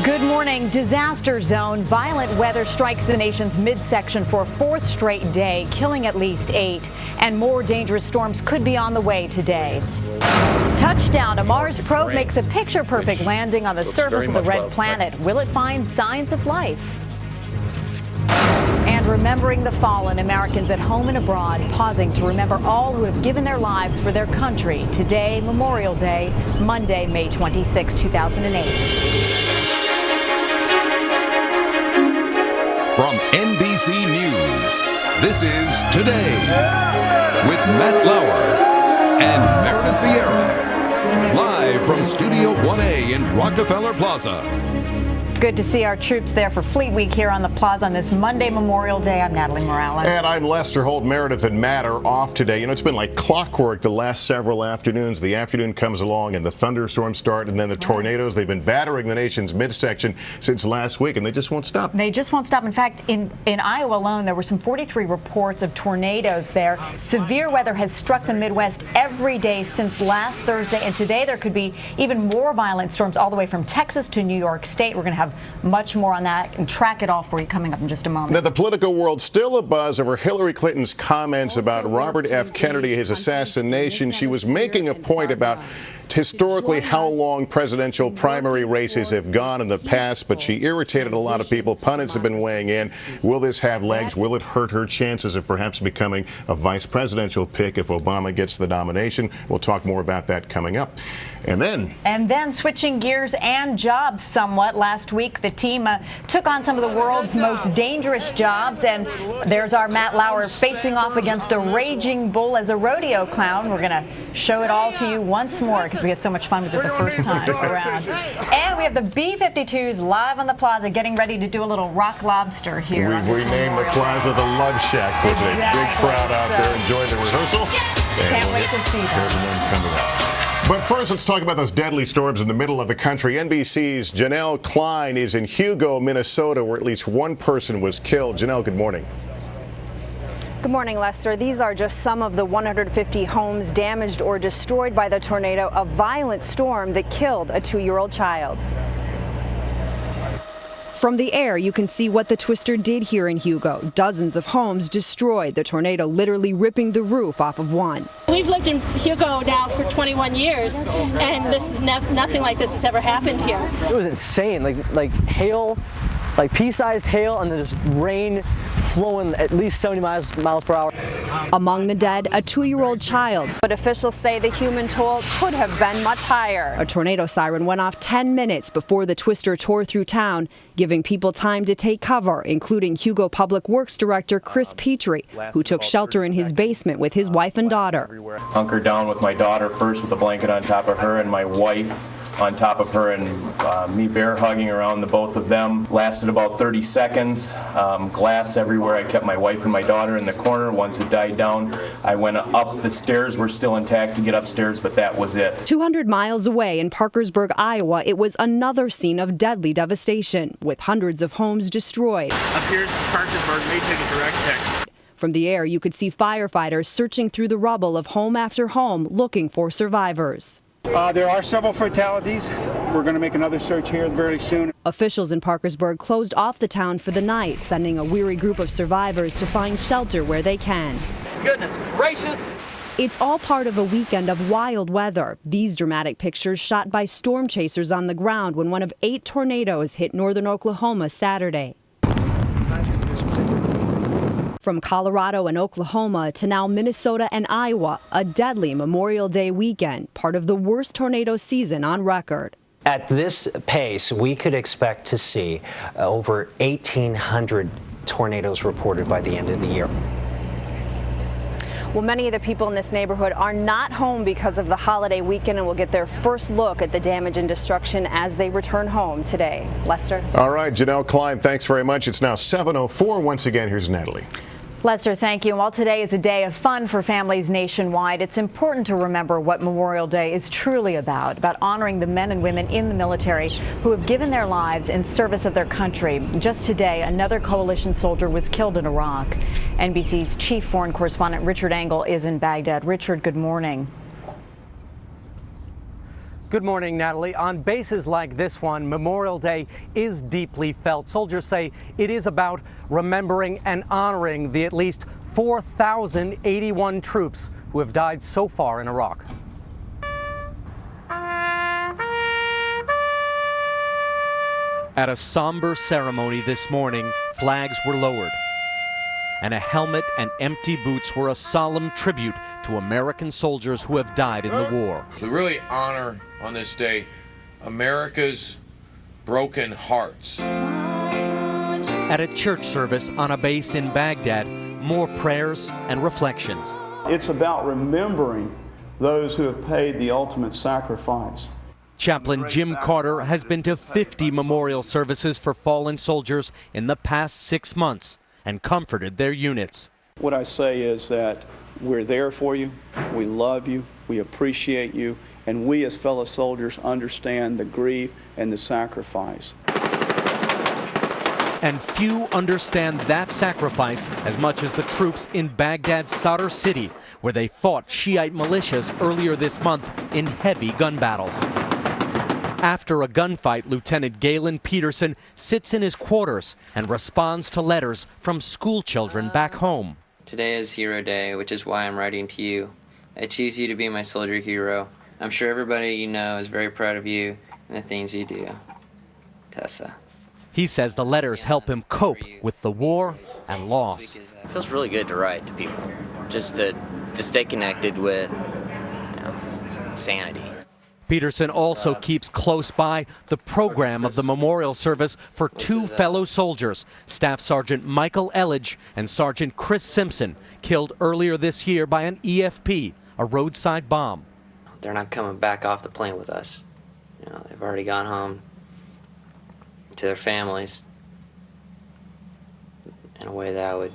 Good morning. Disaster zone. Violent weather strikes the nation's midsection for a fourth straight day, killing at least 8. And more dangerous storms could be on the way today. Touchdown. A Mars probe makes a picture-perfect landing on the surface of the red planet. Will it find signs of life? And remembering the fallen, Americans at home and abroad pausing to remember all who have given their lives for their country. Today, Memorial Day, Monday, May 26, 2008. From NBC News, this is Today with Matt Lauer and Meredith Vieira, live from Studio 1A in Rockefeller Plaza. Good to see our troops there for Fleet Week here on the Plaza on this Monday, Memorial Day. I'm Natalie Morales. And I'm Lester Holt. Meredith and Matt are off today. You know, it's been like clockwork the last several afternoons. The afternoon comes along and the thunderstorms start, and then the tornadoes. They've been battering the nation's midsection since last week, and they just won't stop. They just won't stop. In fact, in Iowa alone, there were some 43 reports of tornadoes there. Severe weather has struck the Midwest every day since last Thursday, and today there could be even more violent storms all the way from Texas to New York State. We're going to have much more on that and track it all for you coming up in just a moment. Now, the political world still abuzz over Hillary Clinton's comments about Robert F. Kennedy, his assassination. She was making a point about historically how long presidential primary races have gone in the past, but she irritated a lot of people. Pundits have been weighing in. Will this have legs? Will it hurt her chances of perhaps becoming a vice presidential pick if Obama gets the nomination? We'll talk more about that coming up. And then switching gears and jobs somewhat. Last week, the team took on some of the world's most dangerous jobs, and there's our Matt Lauer facing off against a raging bull as a rodeo clown. We're going to show it all to you once more because we had so much fun with it the first time around. And we have the B-52s live on the Plaza getting ready to do a little rock lobster here. We named the Plaza the Love Shack for today. Big crowd out there enjoying the rehearsal. Can't wait to see that. But first, let's talk about those deadly storms in the middle of the country. NBC's Janelle Klein is in Hugo, Minnesota, where at least one person was killed. Janelle, good morning. Good morning, Lester. These are just some of the 150 homes damaged or destroyed by the tornado, a violent storm that killed a 2-year-old child. From the air, you can see what the twister did here in Hugo. Dozens of homes destroyed, the tornado literally ripping the roof off of one. We've lived in Hugo now for 21 years, and this is nothing like this has ever happened here. It was insane, like hail, like pea-sized hail, and then just rain flowing at least 70 miles per hour. Among the dead, a 2-year-old child. But officials say the human toll could have been much higher. A tornado siren went off 10 minutes before the twister tore through town, giving people time to take cover, including Hugo Public Works Director Chris Petrie, who took shelter in his basement with his wife and daughter. Hunkered down with my daughter first with a blanket on top of her and my wife on top of her, and me bear hugging around the both of them. Lasted about 30 seconds. Glass everywhere. I kept my wife and my daughter in the corner. Once it died down, I went up. The stairs were still intact to get upstairs, but that was it. 200 miles away in Parkersburg, Iowa, it was another scene of deadly devastation, with hundreds of homes destroyed. Up here's Parkersburg, may take a direct text. From the air, you could see firefighters searching through the rubble of home after home, looking for survivors. There are several fatalities. We're going to make another search here very soon. Officials in Parkersburg closed off the town for the night, sending a weary group of survivors to find shelter where they can. Goodness gracious! It's all part of a weekend of wild weather. These dramatic pictures shot by storm chasers on the ground when one of 8 tornadoes hit northern Oklahoma Saturday. From Colorado and Oklahoma to now Minnesota and Iowa, a deadly Memorial Day weekend, part of the worst tornado season on record. At this pace, we could expect to see over 1,800 tornadoes reported by the end of the year. Well, many of the people in this neighborhood are not home because of the holiday weekend and will get their first look at the damage and destruction as they return home today. Lester? All right, Janelle Klein, thanks very much. It's now 7:04. Once again, here's Natalie. Lester, thank you. And while today is a day of fun for families nationwide, it's important to remember what Memorial Day is truly about honoring the men and women in the military who have given their lives in service of their country. Just today, another coalition soldier was killed in Iraq. NBC's chief foreign correspondent Richard Engel is in Baghdad. Richard, good morning. Good morning, Natalie. On bases like this one, Memorial Day is deeply felt. Soldiers say it is about remembering and honoring the at least 4,081 troops who have died so far in Iraq. At a somber ceremony this morning, flags were lowered, and a helmet and empty boots were a solemn tribute to American soldiers who have died in the war. We really honor on this day America's broken hearts. At a church service on a base in Baghdad, more prayers and reflections. It's about remembering those who have paid the ultimate sacrifice. Chaplain Jim Carter has been to 50 memorial services for fallen soldiers in the past 6 months and comforted their units. What I say is that we're there for you, we love you, we appreciate you, and we as fellow soldiers understand the grief and the sacrifice. And few understand that sacrifice as much as the troops in Baghdad's Sadr City, where they fought Shiite militias earlier this month in heavy gun battles. After a gunfight, Lieutenant Galen Peterson sits in his quarters and responds to letters from school children back home. Today is Hero Day, which is why I'm writing to you. I choose you to be my soldier hero. I'm sure everybody you know is very proud of you and the things you do. Tessa. He says the letters help him cope with the war and loss. It feels really good to write to people, just to stay connected with, sanity. Peterson also keeps close by the program of the memorial service for 2 fellow soldiers, Staff Sergeant Michael Elledge and Sergeant Chris Simpson, killed earlier this year by an EFP, a roadside bomb. They're not coming back off the plane with us. They've already gone home to their families in a way that I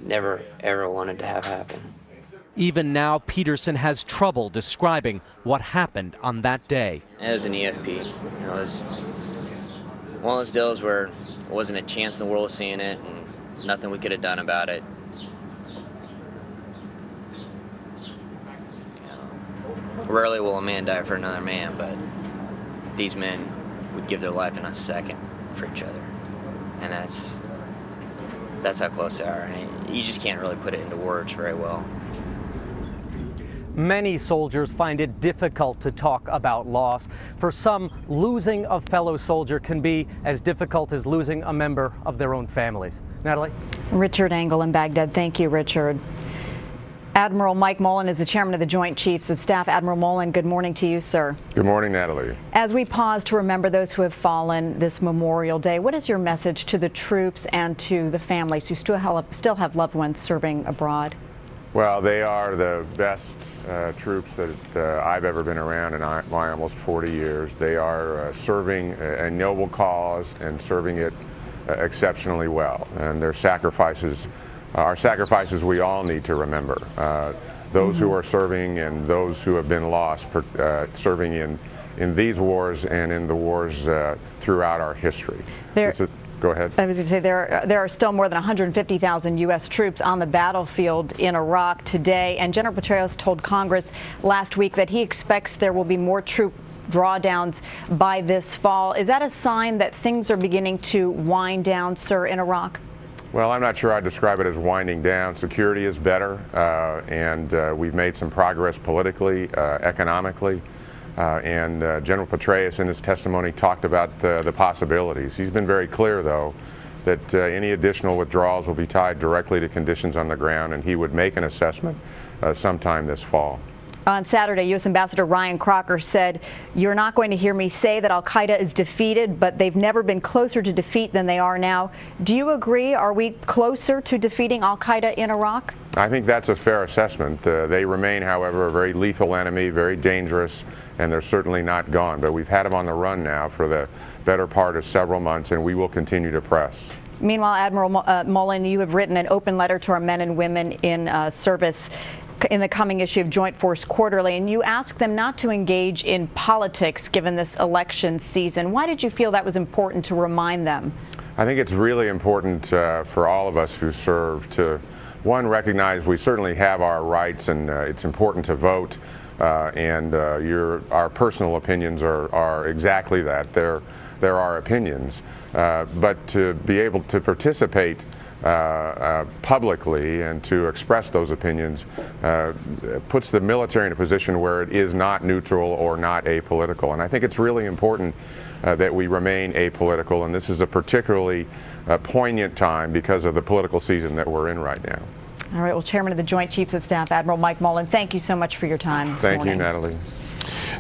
never, ever wanted to have happen. Even now, Peterson has trouble describing what happened on that day. It was an EFP. It was one of those deals where it wasn't a chance in the world of seeing it and nothing we could have done about it. Rarely will a man die for another man, but these men would give their life in a second for each other. And that's how close they are. And you just can't really put it into words very well. Many soldiers find it difficult to talk about loss. For some, losing a fellow soldier can be as difficult as losing a member of their own families. Natalie? Richard Engel in Baghdad. Thank you, Richard. Admiral Mike Mullen is the chairman of the Joint Chiefs of Staff. Admiral Mullen, good morning to you, sir. Good morning, Natalie. As we pause to remember those who have fallen this Memorial Day, what is your message to the troops and to the families who still have loved ones serving abroad? Well, they are the best troops that I've ever been around in my almost 40 years. They are serving a noble cause and serving it exceptionally well. And their sacrifices are sacrifices we all need to remember. Those who are serving and those who have been lost, serving in these wars and in the wars throughout our history. Go ahead. I was going to say there are still more than 150,000 U.S. troops on the battlefield in Iraq today, and General Petraeus told Congress last week that he expects there will be more troop drawdowns by this fall. Is that a sign that things are beginning to wind down, sir, in Iraq? Well, I'm not sure I'd describe it as winding down. Security is better, and we've made some progress politically, economically. And General Petraeus in his testimony talked about the possibilities. He's been very clear, though, that any additional withdrawals will be tied directly to conditions on the ground, and he would make an assessment sometime this fall. On Saturday, U.S. Ambassador Ryan Crocker said, "You're not going to hear me say that al-Qaeda is defeated, but they've never been closer to defeat than they are now." Do you agree? Are we closer to defeating al-Qaeda in Iraq? I think that's a fair assessment. They remain, however, a very lethal enemy, very dangerous, and they're certainly not gone. But we've had them on the run now for the better part of several months, and we will continue to press. Meanwhile, Admiral Mullen, you have written an open letter to our men and women in service in the coming issue of Joint Force Quarterly, and you ask them not to engage in politics given this election season. Why did you feel that was important to remind them? I think it's really important for all of us who serve to one, recognize we certainly have our rights, and it's important to vote, and our personal opinions are exactly that. They're our opinions, but to be able to participate publicly and to express those opinions puts the military in a position where it is not neutral or not apolitical. And I think it's really important that we remain apolitical, and this is a particularly poignant time because of the political season that we're in right now. All right, well, Chairman of the Joint Chiefs of Staff, Admiral Mike Mullen, thank you so much for your time this morning. Thank you, Natalie.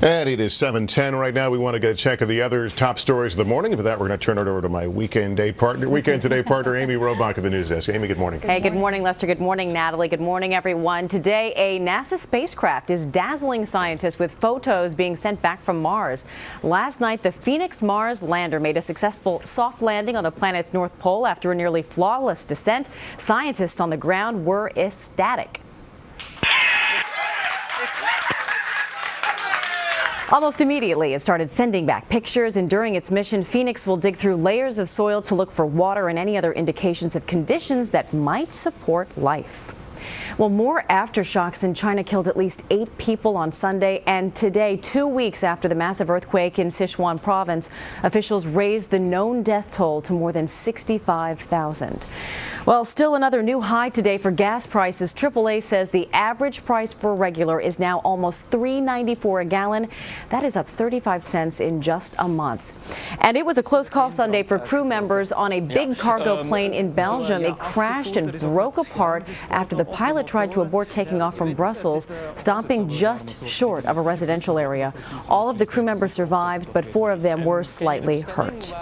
And it is 7:10 right now. We want to get a check of the other top stories of the morning. For that, we're going to turn it over to my Weekend Today partner, Amy Robach of the News Desk. Amy, good morning. Hey, good morning, Lester. Good morning, Natalie. Good morning, everyone. Today, a NASA spacecraft is dazzling scientists with photos being sent back from Mars. Last night, the Phoenix Mars lander made a successful soft landing on the planet's North Pole after a nearly flawless descent. Scientists on the ground were ecstatic. Almost immediately, it started sending back pictures, and during its mission, Phoenix will dig through layers of soil to look for water and any other indications of conditions that might support life. Well, more aftershocks in China killed at least 8 people on Sunday, and today, 2 weeks after the massive earthquake in Sichuan province, officials raised the known death toll to more than 65,000. Well, still another new high today for gas prices. AAA says the average price for regular is now almost $3.94 a gallon. That is up 35 cents in just a month. And it was a close call Sunday for crew members on a big cargo plane in Belgium. It crashed and broke apart after the pilot tried to abort taking off from Brussels, stopping just short of a residential area. All of the crew members survived, but 4 of them were slightly hurt.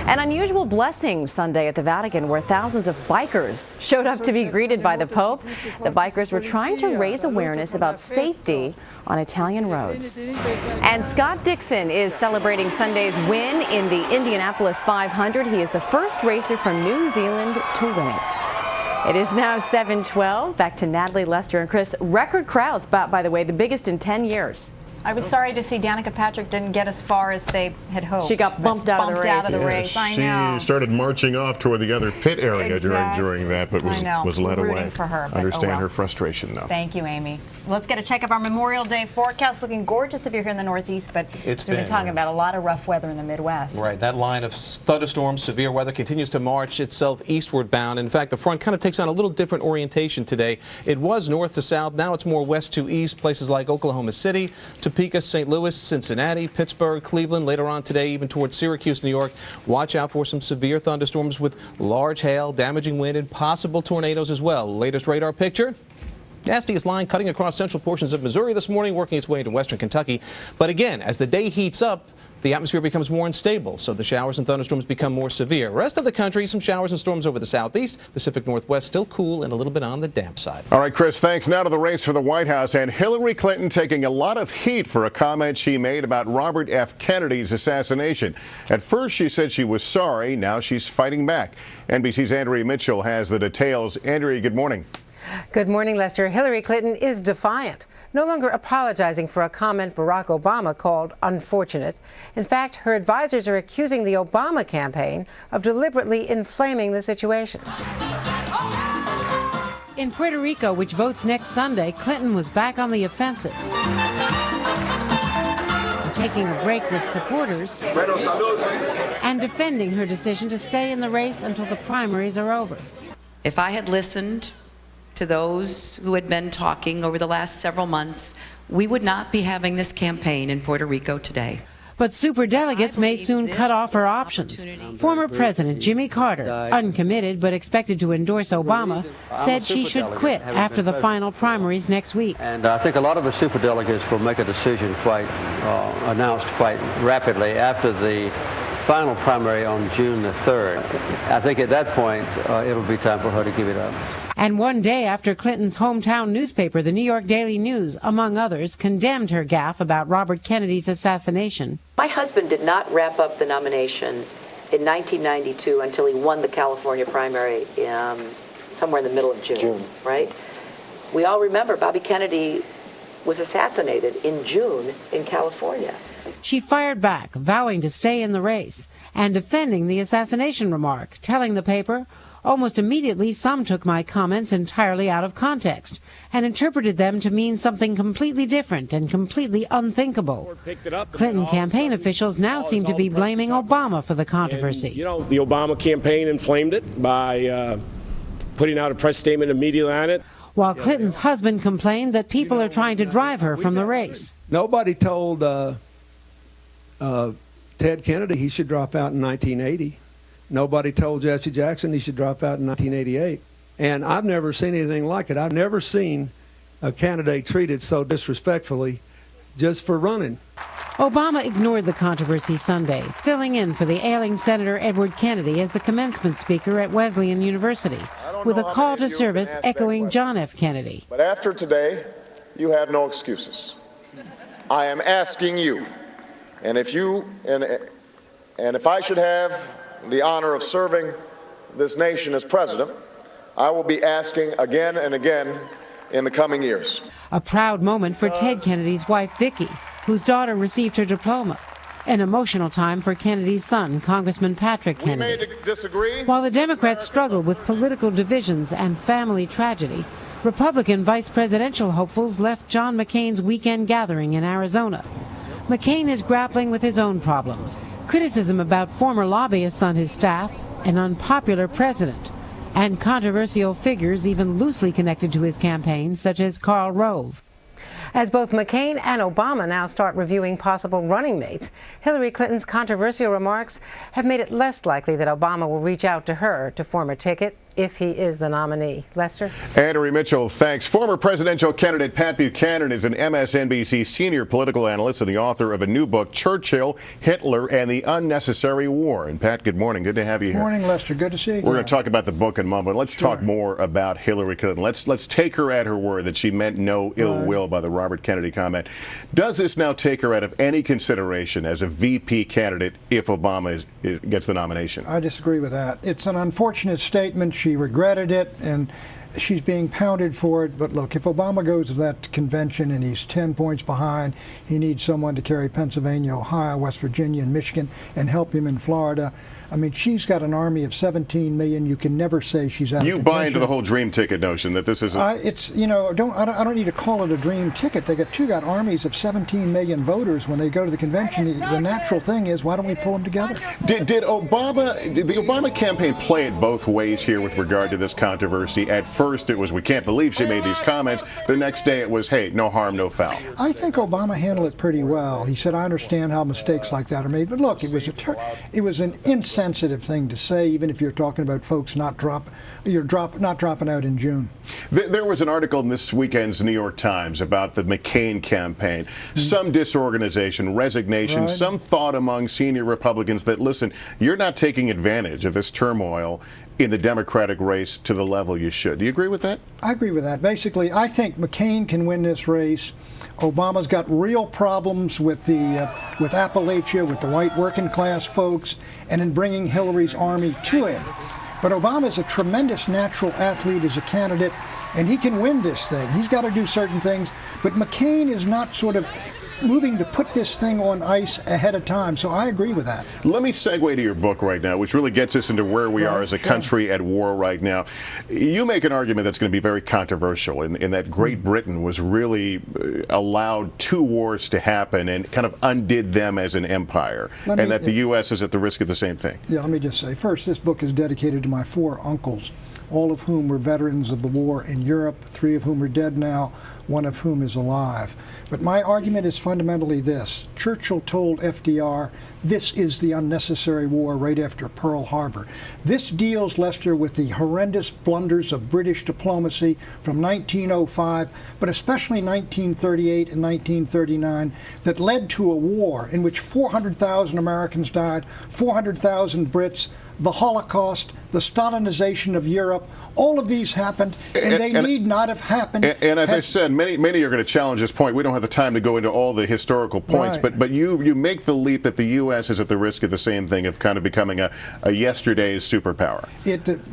An unusual blessing Sunday at the Vatican, where thousands of bikers showed up to be greeted by the Pope. The bikers were trying to raise awareness about safety on Italian roads. And Scott Dixon is celebrating Sunday's win in the Indianapolis 500. He is the first racer from New Zealand to win it. It is now 7:12. Back to Natalie, Lester, and Chris. Record crowds, by the way, the biggest in 10 years. I was sorry to see Danica Patrick didn't get as far as they had hoped. She got bumped out of the race. I know. She started marching off toward the other pit area during that, but was led away. For her, Understand her frustration, though. Thank you, Amy. Let's get a check of our Memorial Day forecast. Looking gorgeous if you're here in the Northeast, but we've been talking about a lot of rough weather in the Midwest. Right. That line of thunderstorms, severe weather continues to march itself eastward bound. In fact, the front kind of takes on a little different orientation today. It was north to south. Now it's more west to east. Places like Oklahoma City, Topeka, St. Louis, Cincinnati, Pittsburgh, Cleveland. Later on today, even towards Syracuse, New York. Watch out for some severe thunderstorms with large hail, damaging wind, and possible tornadoes as well. Latest radar picture. Nastiest line cutting across central portions of Missouri this morning, working its way into western Kentucky. But again, as the day heats up, the atmosphere becomes more unstable, so the showers and thunderstorms become more severe. Rest of the country, some showers and storms over the southeast. Pacific Northwest still cool and a little bit on the damp side. All right, Chris, thanks. Now to the race for the White House, and Hillary Clinton taking a lot of heat for a comment she made about Robert F. Kennedy's assassination. At first, she said she was sorry. Now she's fighting back. NBC's Andrea Mitchell has the details. Andrea, good morning. Good morning, Lester. Hillary Clinton is defiant, no longer apologizing for a comment Barack Obama called unfortunate. In fact, her advisors are accusing the Obama campaign of deliberately inflaming the situation. In Puerto Rico, which votes next Sunday, Clinton was back on the offensive, taking a break with supporters and defending her decision to stay in the race until the primaries are over. If I had listened to those who had been talking over the last several months, we would not be having this campaign in Puerto Rico today. But superdelegates may soon cut off her options. Former President Jimmy Carter, uncommitted but expected to endorse Obama, said she should quit after the final primaries next week. And I think a lot of the superdelegates will make a decision announced quite rapidly after the final primary on June the 3rd. I think at that point, it'll be time for her to give it up. And one day after Clinton's hometown newspaper, the New York Daily News, among others, condemned her gaffe about Robert Kennedy's assassination. My husband did not wrap up the nomination in 1992 until he won the California primary somewhere in the middle of June, right? We all remember Bobby Kennedy was assassinated in June in California. She fired back, vowing to stay in the race and defending the assassination remark, telling the paper, Almost immediately, some took my comments entirely out of context and interpreted them to mean something completely different and completely unthinkable. Clinton campaign officials now seem to be blaming Obama for the controversy. And, you know, the Obama campaign inflamed it by putting out a press statement immediately on it. While Clinton's husband complained that people are trying to drive her from the race. Nobody told Ted Kennedy he should drop out in 1980. Nobody told Jesse Jackson he should drop out in 1988. And I've never seen anything like it. I've never seen a candidate treated so disrespectfully just for running. Obama ignored the controversy Sunday, filling in for the ailing Senator Edward Kennedy as the commencement speaker at Wesleyan University, with a call to service echoing John F. Kennedy. But after today, you have no excuses. I am asking you, and if I should have the honor of serving this nation as president, I will be asking again and again in the coming years. A proud moment for Ted Kennedy's wife, Vicki, whose daughter received her diploma. An emotional time for Kennedy's son, Congressman Patrick Kennedy. We may disagree. While the Democrats struggle with political divisions and family tragedy, Republican vice presidential hopefuls left John McCain's weekend gathering in Arizona. McCain is grappling with his own problems. Criticism about former lobbyists on his staff, an unpopular president, and controversial figures even loosely connected to his campaign, such as Karl Rove. As both McCain and Obama now start reviewing possible running mates, Hillary Clinton's controversial remarks have made it less likely that Obama will reach out to her to form a ticket if he is the nominee. Lester? Andrew Mitchell, thanks. Former presidential candidate Pat Buchanan is an MSNBC senior political analyst and the author of a new book, Churchill, Hitler, and the Unnecessary War. And Pat, good morning. Good to have you here. Good morning, Lester. Good to see you. We're going to talk about the book in a moment. Let's talk more about Hillary Clinton. Let's take her at her word that she meant no ill will by the Robert Kennedy comment. Does this now take her out of any consideration as a VP candidate if Obama gets the nomination? I disagree with that. It's an unfortunate statement. She regretted it, and she's being pounded for it. But look, if Obama goes to that convention and he's 10 points behind, he needs someone to carry Pennsylvania, Ohio, West Virginia, and Michigan and help him in Florida. I mean, she's got an army of 17 million. You can never say she's out of contention. You buy into the whole dream ticket notion that this isn't... It's, you know, I don't need to call it a dream ticket. They got armies of 17 million voters when they go to the convention. The natural thing is, why don't we pull them together? Did the Obama campaign play it both ways here with regard to this controversy? At first it was, we can't believe she made these comments. The next day it was, hey, no harm, no foul. I think Obama handled it pretty well. He said, I understand how mistakes like that are made. But look, it was an insensitive thing to say, even if you're talking about folks not dropping out in June. There was an article in this weekend's New York Times about the McCain campaign. Some disorganization, resignation, some thought among senior Republicans that, listen, you're not taking advantage of this turmoil in the Democratic race to the level you should. Do you agree with that? I agree with that. Basically, I think McCain can win this race. Obama's got real problems with with Appalachia, with the white working class folks, and in bringing Hillary's army to him. But Obama is a tremendous natural athlete as a candidate, and he can win this thing. He's got to do certain things, but McCain is not sort of moving to put this thing on ice ahead of time. So I agree with that. Let me segue to your book right now, which really gets us into where we are as a country at war right now. You make an argument that's going to be very controversial in that Great Britain was really allowed two wars to happen and kind of undid them as an empire, and that the U.S. is at the risk of the same thing. Yeah, let me just say, first, this book is dedicated to my 4 uncles, all of whom were veterans of the war in Europe, 3 of whom are dead now, 1 of whom is alive. But my argument is fundamentally this. Churchill told FDR, this is the unnecessary war right after Pearl Harbor. This deals, Lester, with the horrendous blunders of British diplomacy from 1905, but especially 1938 and 1939, that led to a war in which 400,000 Americans died, 400,000 Brits, the Holocaust, the Stalinization of Europe, all of these happened, and they need not have happened. And as I said, many are going to challenge this point. We don't have the time to go into all the historical points, but you make the leap that the U.S. is at the risk of the same thing, of kind of becoming a yesterday's superpower.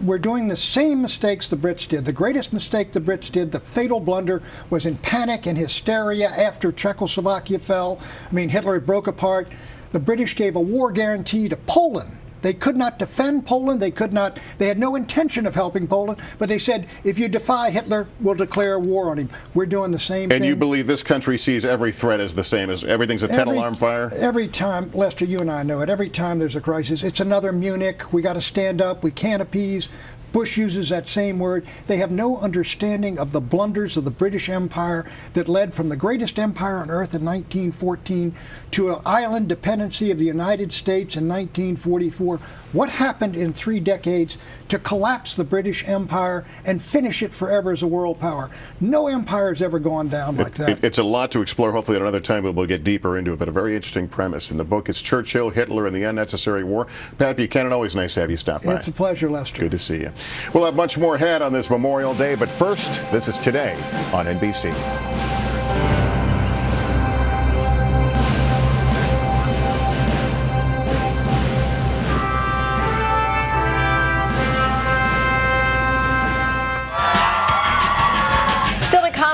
We're doing the same mistakes the Brits did. The greatest mistake the Brits did, the fatal blunder, was in panic and hysteria after Czechoslovakia fell. I mean, Hitler broke apart. The British gave a war guarantee to Poland They could not defend Poland. They had no intention of helping Poland, but they said, if you defy Hitler, we'll declare war on him. We're doing the same thing. And you believe this country sees every threat as the same, as everything's a 10-alarm fire? Every time, Lester, you and I know it, every time there's a crisis, it's another Munich. We got to stand up. We can't appease. Bush uses that same word. They have no understanding of the blunders of the British Empire that led from the greatest empire on earth in 1914 to an island dependency of the United States in 1944. What happened in 3 decades to collapse the British Empire and finish it forever as a world power? No empire has ever gone down like that. It's a lot to explore. Hopefully at another time we'll get deeper into it, but a very interesting premise. In the book, it's Churchill, Hitler, and the Unnecessary War. Pat Buchanan, always nice to have you stop by. It's a pleasure, Lester. Good to see you. We'll have much more ahead on this Memorial Day, but first, this is Today on NBC.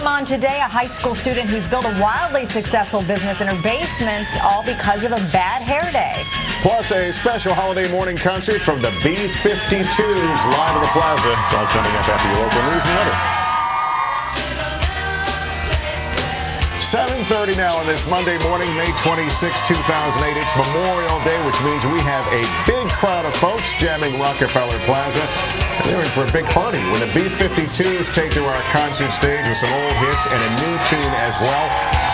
On Today, a high school student who's built a wildly successful business in her basement, all because of a bad hair day. Plus, a special holiday morning concert from the B-52s live at the Plaza. It's all coming up after your local news and weather. 7:30 now on this Monday morning, May 26, 2008. It's Memorial Day, which means we have a big crowd of folks jamming Rockefeller Plaza. And they're in for a big party when the B-52s take to our concert stage with some old hits and a new tune as well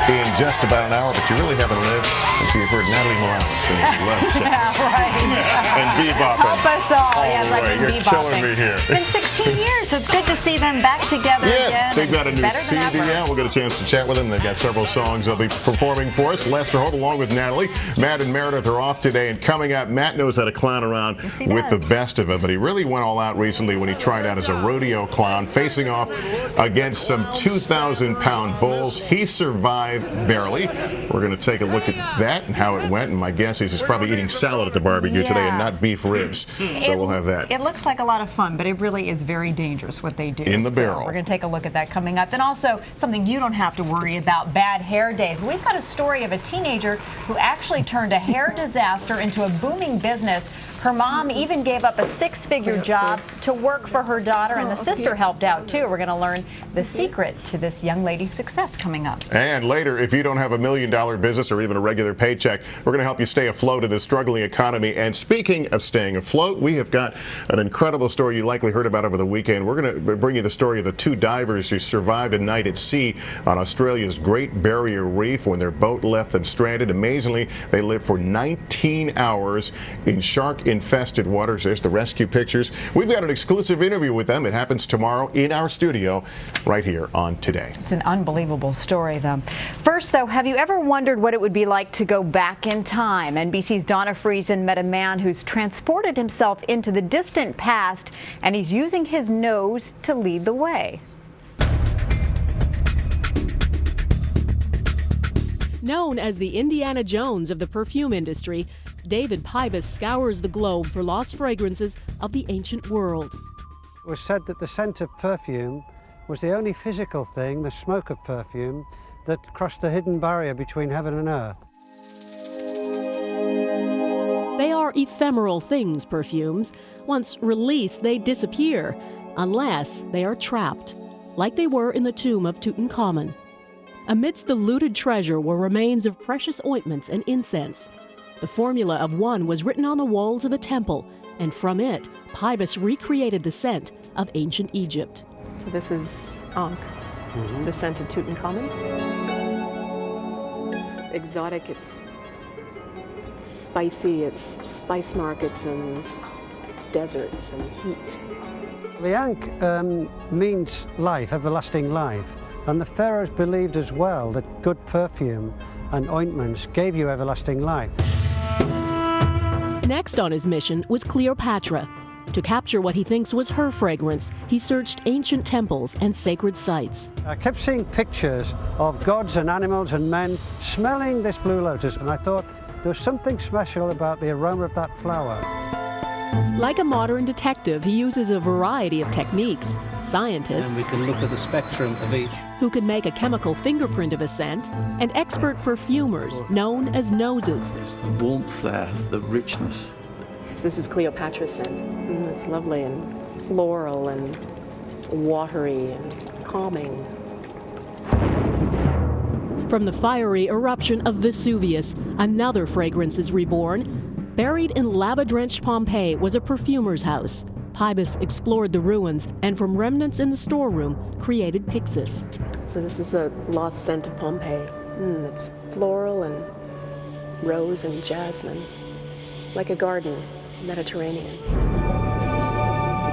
in just about an hour. But you really haven't lived until you've heard Natalie Morales sing Love Shack. Yeah, right. And bebopping. Help us all. Yes, like You're killing me here. It's been 16 years, so it's good to see them back together again. They've got a new CD out. We'll get a chance to chat with them. They've got several songs they'll be performing for us. Lester Holt along with Natalie. Matt and Meredith are off today, and coming up, Matt knows how to clown around with the best of them, but he really went all out recently when he tried out as a rodeo clown, facing off against some 2,000-pound bulls. He survived barely. We're going to take a look at that and how it went, and my guess is he's probably eating salad at the barbecue today and not beef ribs. So we'll have that. It looks like a lot of fun, but it really is very dangerous what they do. In the barrel. We're going to take a look at that coming up. Then also something you don't have to worry about, bad hair days. We've got a story of a teenager who actually turned a hair disaster into a booming business. Her mom even gave up a 6-figure job to work for her daughter, and the sister helped out too. We're going to learn the secret to this young lady's success coming up. And later, if you don't have $1 million business or even a regular paycheck, we're going to help you stay afloat in this struggling economy. And speaking of staying afloat, we have got an incredible story you likely heard about over the weekend. We're going to bring you the story of the 2 divers who survived a night at sea on Australia's Great Barrier Reef when their boat left them stranded. Amazingly, they lived for 19 hours in shark-infested waters. There's the rescue pictures. We've got an exclusive interview with them. It happens tomorrow in our studio right here on Today. It's an unbelievable story, though. First, though, have you ever wondered what it would be like to go back in time? NBC's Donna Friesen met a man who's transported himself into the distant past, and he's using his nose to lead the way. Known as the Indiana Jones of the perfume industry, David Pybus scours the globe for lost fragrances of the ancient world. It was said that the scent of perfume was the only physical thing, the smoke of perfume, that crossed the hidden barrier between heaven and earth. They are ephemeral things, perfumes. Once released, they disappear, unless they are trapped, like they were in the tomb of Tutankhamun. Amidst the looted treasure were remains of precious ointments and incense. The formula of one was written on the walls of a temple, and from it, Pybus recreated the scent of ancient Egypt. So this is Ankh, the scent of Tutankhamun. It's exotic, it's spicy, it's spice markets and deserts and heat. The Ankh means life, everlasting life, and the pharaohs believed as well that good perfume and ointments gave you everlasting life. Next on his mission was Cleopatra. To capture what he thinks was her fragrance, he searched ancient temples and sacred sites. I kept seeing pictures of gods and animals and men smelling this blue lotus, and I thought there was something special about the aroma of that flower. Like a modern detective, he uses a variety of techniques. Scientists, and we can look at the spectrum of each, who can make a chemical fingerprint of a scent, and expert perfumers known as noses. the warmth there, the richness. This is Cleopatra's scent. It's lovely and floral and watery and calming. From the fiery eruption of Vesuvius, another fragrance is reborn. Buried in lava-drenched Pompeii was a perfumer's house. Pybus explored the ruins and from remnants in the storeroom created Pyxis. So this is the lost scent of Pompeii. It's floral and rose and jasmine, like a garden, Mediterranean.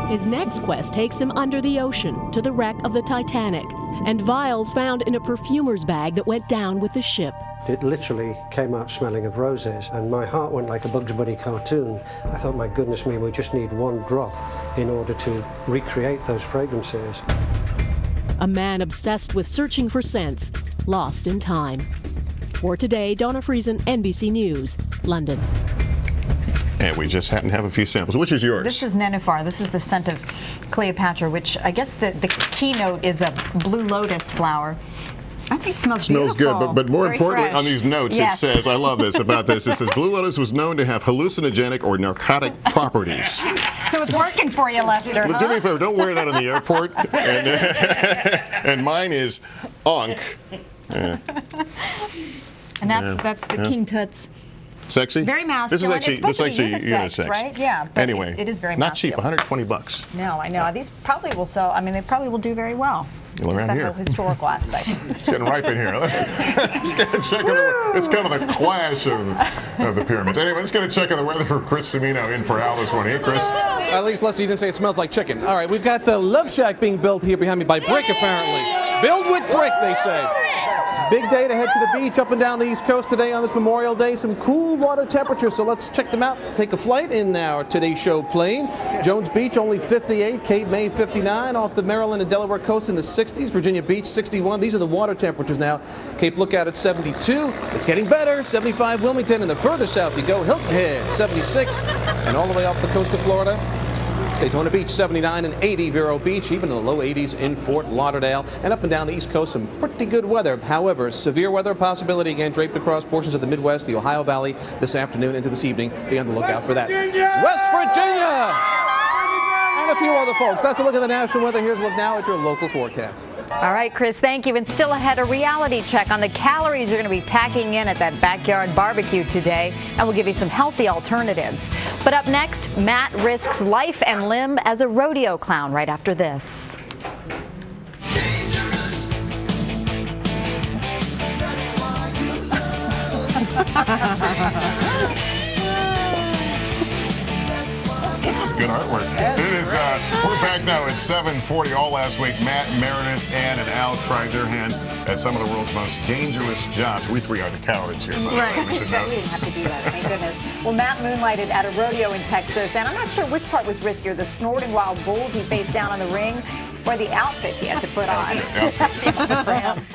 His next quest takes him under the ocean to the wreck of the Titanic and vials found in a perfumer's bag that went down with the ship. It literally came out smelling of roses, and my heart went like a Bugs Bunny cartoon. I thought, my goodness me, we just need one drop in order to recreate those fragrances. A man obsessed with searching for scents, lost in time. For today, Donna Friesen, NBC News, London. And we just happen to have a few samples. Which is yours? This is Nenufar. This is the scent of Cleopatra, which I guess the keynote is a blue lotus flower. I think it smells beautiful. Good, but more Very importantly, fresh. on these notes, Yes. It says, I love this about this, it says, Blue Lotus was known to have hallucinogenic or narcotic properties. So it's working for you, Lester. Well, do me a favor, don't wear that in the airport. And mine is Ankh. And that's the King Tut's. Sexy? Very masculine. This is actually unisex, right? Yeah. But anyway, it is very not masculine. cheap, $120. No, I know. These probably will sell. I mean, they probably will do very well. Around that here. whole historical aspect. It's getting ripe in here. Let's get a check on it's kind of the clash of the pyramids. Anyway, let's get a check on the weather for Chris Cimino in for Al this morning. Hey, Chris. At least, Lester, you didn't say it smells like chicken. All right, we've got the Love Shack being built here behind me by brick, apparently. Build with brick, they say. Big day to head to the beach up and down the East Coast today on this Memorial Day. Some cool water temperatures, so let's check them out. Take a flight in our Today Show plane. Jones Beach only 58, Cape May 59, off the Maryland and Delaware coast in the 60s, Virginia Beach 61. These are the water temperatures now. Cape Lookout at 72. It's getting better. 75 Wilmington, and the further south you go, Hilton Head 76, and all the way off the coast of Florida. Daytona Beach 79 and 80 Vero Beach, even in the low 80s in Fort Lauderdale, and up and down the East Coast some pretty good weather. However, severe weather possibility again draped across portions of the Midwest, the Ohio Valley this afternoon into this evening. Be on the lookout for that. West Virginia! And a few other folks. That's a look at the national weather. Here's a look now at your local forecast. All right, Chris, thank you. And still ahead, a reality check on the calories you're going to be packing in at that backyard barbecue today, and we'll give you some healthy alternatives. But up next, Matt risks life and limb as a rodeo clown right after this. This is good artwork. It is. We're back now at 7:40. All last week, Matt, Meredith, Ann, and Al tried their hands at some of the world's most dangerous jobs. We three are the cowards here. Right. We didn't have to do that. Thank goodness. Well, Matt moonlighted at a rodeo in Texas, and I'm not sure which part was riskier: the snorting wild bulls he faced down on the ring, or the outfit he had to put on. For him.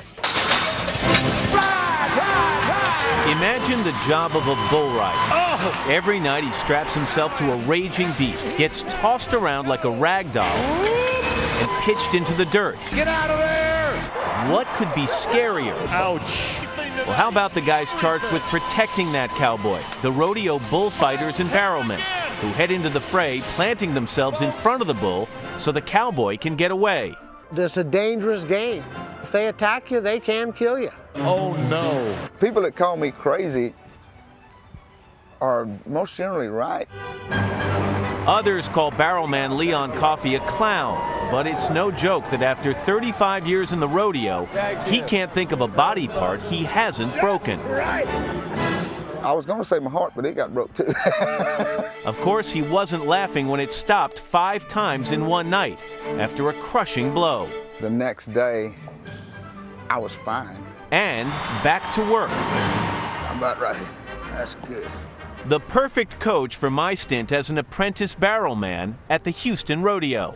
Imagine the job of a bull rider. Oh! Every night he straps himself to a raging beast, gets tossed around like a rag doll, and pitched into the dirt. Get out of there! What could be scarier? Ouch. Well, how about the guys charged with protecting that cowboy? The rodeo bullfighters and barrelmen, who head into the fray, planting themselves in front of the bull so the cowboy can get away. It's a dangerous game. If they attack you, they can kill you. Oh, no. People that call me crazy are most generally right. Others call barrelman Leon Coffey a clown, but it's no joke that after 35 years in the rodeo, he can't think of a body part he hasn't broken. I was going to say my heart, but it got broke too. Of course, he wasn't laughing when it stopped 5 times in one night after a crushing blow. The next day, I was fine. And back to work. I'm about right. That's good. The perfect coach for my stint as an apprentice barrelman at the Houston Rodeo.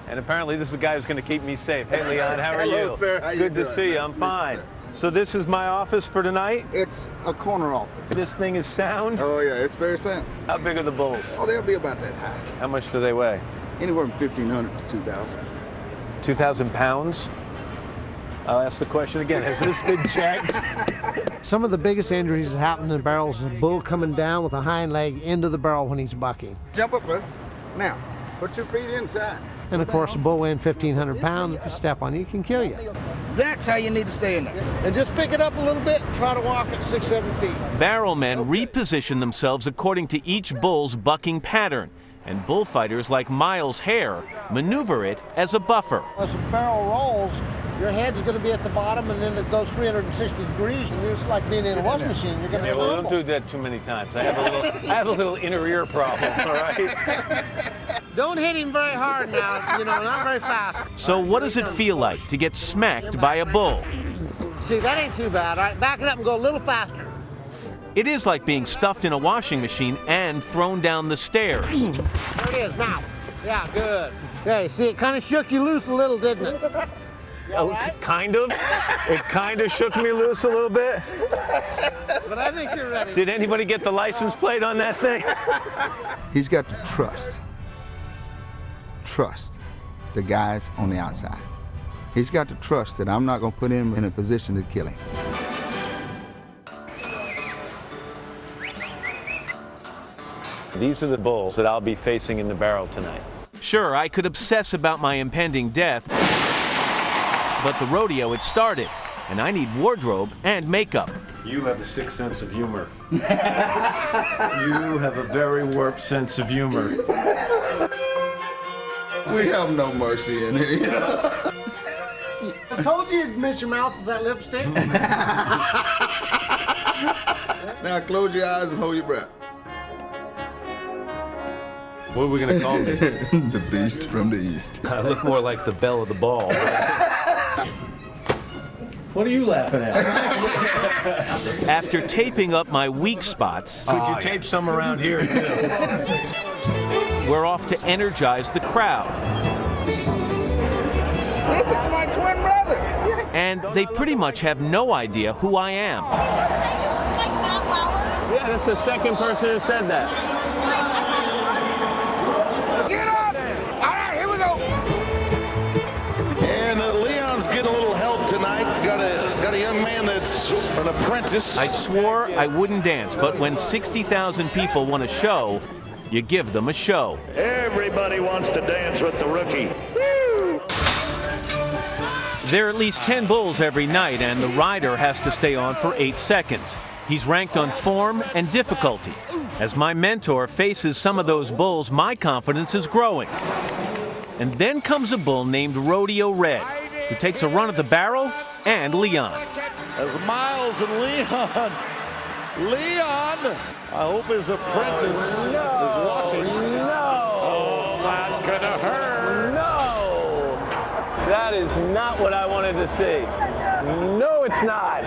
And apparently this is the guy who's going to keep me safe. Hey, Leon, how are Hello, you? sir. How you Good to doing? see you. I'm fine. So this is my office for tonight? It's a corner office. This thing is sound? Oh, yeah, it's very sound. How big are the bulls? Oh, they'll be about that high. How much do they weigh? Anywhere from 1,500 to 2,000. 2,000 pounds? I'll ask the question again. Has this been checked? Some of the biggest injuries that happen in the barrels is a bull coming down with a hind leg into the barrel when he's bucking. Jump up, bud. Now, put your feet inside. And of course, a bull weighing 1,500 pounds, if you step on it, it can kill you. That's how you need to stay in there. And just pick it up a little bit and try to walk at 6, 7 feet. Barrel men reposition themselves according to each bull's bucking pattern, and bullfighters like Miles Hare maneuver it as a buffer. As the barrel rolls, your head's going to be at the bottom, and then it goes 360 degrees, and it's like being in a washing machine. You're going to well, don't do that too many times. I have a little inner ear problem, all right? Don't hit him very hard now, not very fast. So what does it feel like to get smacked by a bull? See, that ain't too bad. All right, back it up and go a little faster. It is like being stuffed in a washing machine and thrown down the stairs. There it is, now. Yeah, good. Okay, see, it kind of shook you loose a little, didn't it? Oh, kind of. It kind of shook me loose a little bit. But I think you're ready. Did anybody get the license plate on that thing? He's got to trust the guys on the outside. He's got to trust that I'm not going to put him in a position to kill him. These are the bulls that I'll be facing in the barrel tonight. Sure, I could obsess about my impending death, but the rodeo had started, and I need wardrobe and makeup. You have a sick sense of humor. You have a very warped sense of humor. We have no mercy in here. I told you you'd miss your mouth with that lipstick. Now close your eyes and hold your breath. What are we going to call me? The Beast from the East. I look more like the belle of the ball. What are you laughing at? After taping up my weak spots, could you tape some around here too? We're off to energize the crowd. This is my twin brother. And they pretty much have no idea who I am. Matt Lauer? Yeah, that's the second person who said that. Get up! All right, here we go. And Leon's getting a little help tonight. Got a young man that's an apprentice. I swore I wouldn't dance, but when 60,000 people want a show, you give them a show. Everybody wants to dance with the rookie. Woo! There are at least 10 bulls every night, and the rider has to stay on for 8 seconds. He's ranked on form and difficulty. As my mentor faces some of those bulls, my confidence is growing. And then comes a bull named Rodeo Red, who takes a run at the barrel and Leon. As Miles and Leon, I hope his apprentice is watching. No! Oh, that could have hurt. No! That is not what I wanted to see. No, it's not.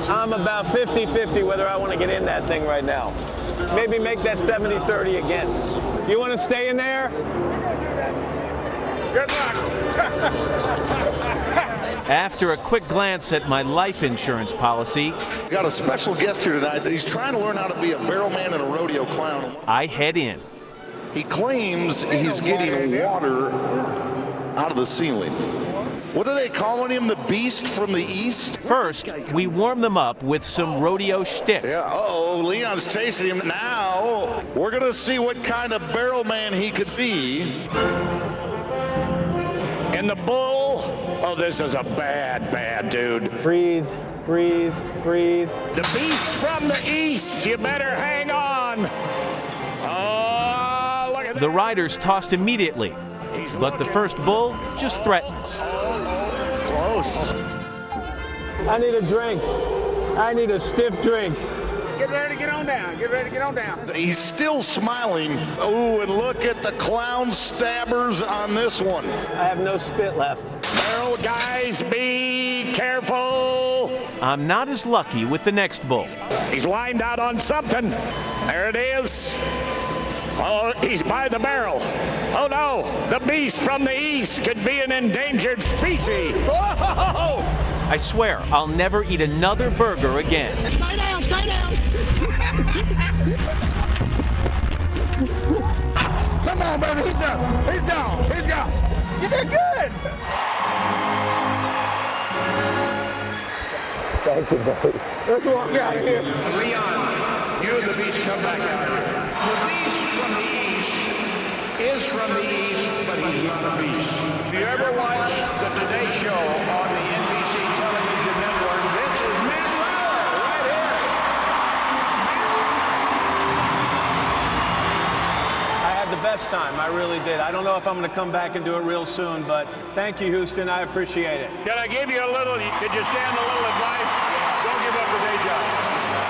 I'm about 50-50 whether I want to get in that thing right now. Maybe make that 70-30 again. You want to stay in there? Good luck. After a quick glance at my life insurance policy, Got a special guest here tonight. He's trying to learn how to be a barrel man and a rodeo clown. I head in. He claims he's getting water out of the ceiling. What are they calling him, the Beast from the East? First, we warm them up with some rodeo shtick. Yeah, uh-oh, Leon's tasting him. Now, we're going to see what kind of barrel man he could be. And the bull, oh, this is a bad dude. Breathe, breathe, breathe. The Beast from the East, you better hang on. Oh, look at that. The rider's tossed immediately, but the first bull just threatens. Close. I need a drink. I need a stiff drink. Get ready to get on down. Get ready to get on down. He's still smiling. Oh, and look at the clown stabbers on this one. I have no spit left. Barrel guys, be careful. I'm not as lucky with the next bull. He's lined out on something. There it is. Oh, he's by the barrel. Oh no, the Beast from the East could be an endangered species. Oh! I swear I'll never eat another burger again. Stay down, stay down. Come on, baby, he's down. He's down. He's down. You did good. Thank you, buddy. Let's walk out of here. Leon, you and the Beast come back out here. The Beast from the East is from the East, but he's not a beast. If you ever watch the Today Show on the NBC television network, this is Matt Lauer right here. I had the best time. I really did. I don't know if I'm going to come back and do it real soon, but thank you, Houston. I appreciate it. Can I give you a little, could you stand a little advice? Don't give up the day job.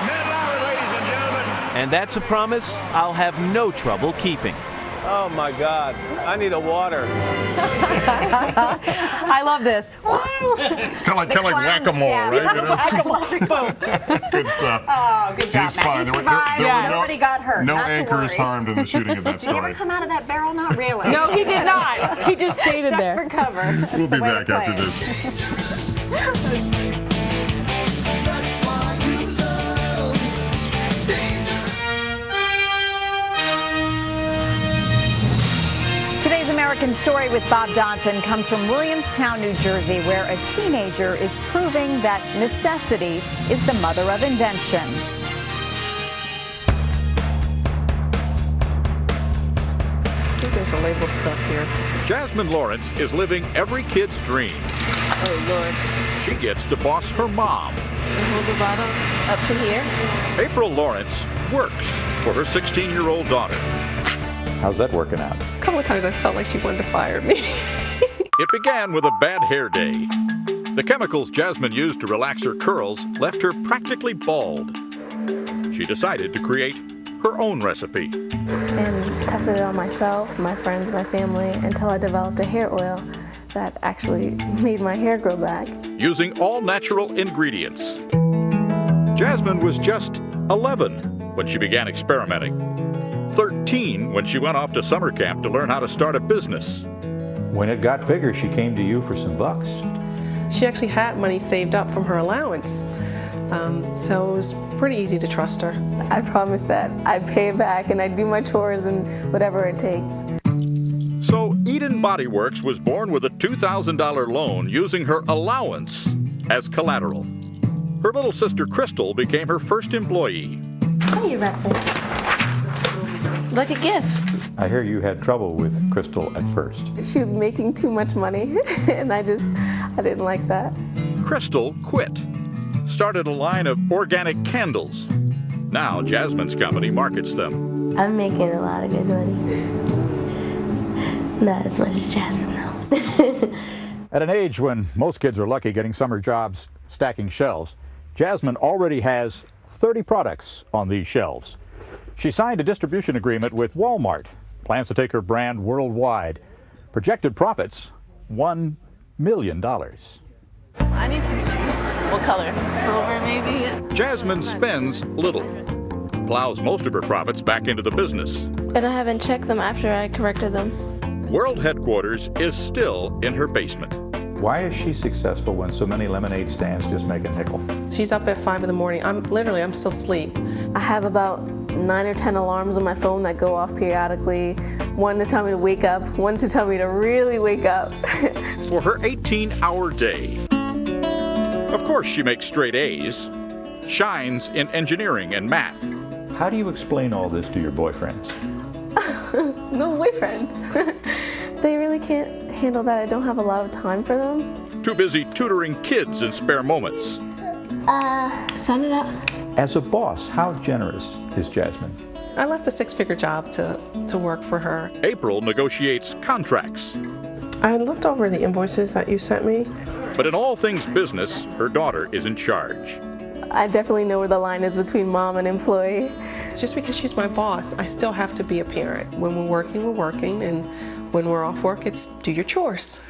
Matt Lauer, ladies and gentlemen. And that's a promise I'll have no trouble keeping. Oh my God, I need a water. I love this. It's kind of like whack-a-mole, right? Good stuff. Oh, good job, He's Matt. fine. He survived. Nobody got hurt. No Not to anchors worry. harmed in the shooting of that Did he ever story. come out of that barrel? Not really. No, he did not. He just stayed in Duck there. for cover. That's We'll the be way back to play after it. this. Today's American Story with Bob Dodson comes from Williamstown, New Jersey, where a teenager is proving that necessity is the mother of invention. I think there's a label stuck here. Jasmine Lawrence is living every kid's dream. Oh, Lord. She gets to boss her mom. Hold the bottom up to here. April Lawrence works for her 16-year-old daughter. How's that working out? A couple of times I felt like she wanted to fire me. It began with a bad hair day. The chemicals Jasmine used to relax her curls left her practically bald. She decided to create her own recipe. And tested it on myself, my friends, my family, until I developed a hair oil that actually made my hair grow back. Using all natural ingredients. Jasmine was just 11 when she began experimenting. 13 when she went off to summer camp to learn how to start a business. When it got bigger, she came to you for some bucks. She actually had money saved up from her allowance, so it was pretty easy to trust her. I promised that I'd pay it back and I'd do my chores and whatever it takes. So Eden Body Works was born with a $2,000 loan using her allowance as collateral. Her little sister Crystal became her first employee. How you wrap this? Like a gift. I hear you had trouble with Crystal at first. She was making too much money, and I didn't like that. Crystal quit, started a line of organic candles. Now Jasmine's company markets them. I'm making a lot of good money. Not as much as Jasmine, though. At an age when most kids are lucky getting summer jobs stacking shelves, Jasmine already has 30 products on these shelves. She signed a distribution agreement with Walmart, plans to take her brand worldwide. Projected profits, $1 million. I need some shoes. What color? Silver, maybe? Jasmine spends little, plows most of her profits back into the business. And I haven't checked them after I corrected them. World headquarters is still in her basement. Why is she successful when so many lemonade stands just make a nickel? She's up at 5 in the morning. I'm still asleep. I have about 9 or 10 alarms on my phone that go off periodically. One to tell me to wake up, one to tell me to really wake up. For her 18-hour day. Of course she makes straight A's, shines in engineering and math. How do you explain all this to your boyfriends? No boyfriends. They really can't handle that I don't have a lot of time for them. Too busy tutoring kids in spare moments. Sign it up. As a boss, how generous is Jasmine? I left a 6-figure job to work for her. April negotiates contracts. I looked over the invoices that you sent me. But in all things business, her daughter is in charge. I definitely know where the line is between mom and employee. Just because she's my boss, I still have to be a parent. When we're working, and when we're off work, it's do your chores.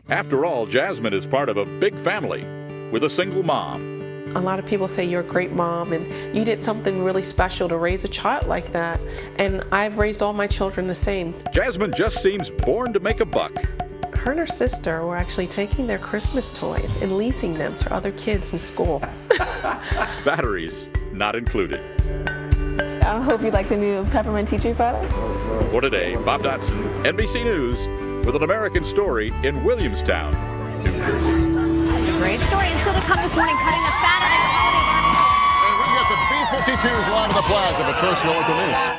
After all, Jasmine is part of a big family with a single mom. A lot of people say you're a great mom and you did something really special to raise a child like that. And I've raised all my children the same. Jasmine just seems born to make a buck. Her and her sister were actually taking their Christmas toys and leasing them to other kids in school. Batteries not included. I hope you like the new peppermint tea tree products. For today, Bob Dodson, NBC News, with an American Story in Williamstown, New Jersey. Great story. And still to come this morning, cutting the fat out of the holiday barbecue. And we got the B-52s live at the plaza, but first, your local news.